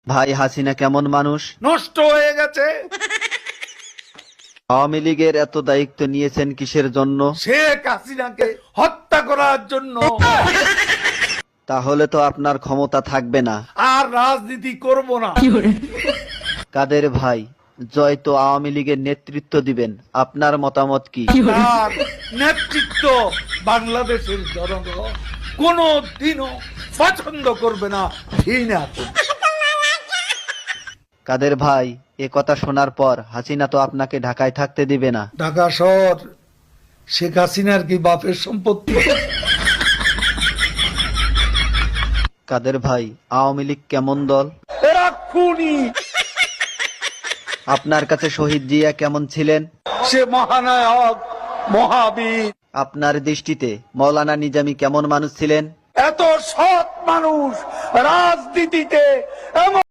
ভাই হাসিনা কেমন মানুষ? নষ্ট হয়ে গেছে। আওয়ামী লীগের এত দায়িত্ব নিয়েছেন কিসের জন্য? শেখ হাসিনাকে হত্যা করার জন্য। তাহলে তো আপনার ক্ষমতা থাকবে না। আর রাজনীতি করব না। কাদের ভাই, জয় তো আওয়ামী লীগের নেতৃত্ব দিবেন, আপনার মতামত কি? তার নেতৃত্ব বাংলাদেশের জনগণ কোনো দিনও পছন্দ করবে না, ঘৃণা করবে। কাদের ভাই, এ কথা শোনার পর হাসিনা তো আপনাকে ঢাকায় থাকতে দিবে না। ঢাকা শহর শেখ হাসিনার কি বাপের সম্পত্তি? কাদের ভাই, আওয়ামী লীগ কেমন দল? এরা খুনি। আপনার কাছে শহীদ জিয়া কেমন ছিলেন? সে মহানায়ক, মহাবীর। আপনার দৃষ্টিতে মৌলানা নিজামী কেমন মানুষ ছিলেন? এত সৎ মানুষ রাজনীতিতে এমন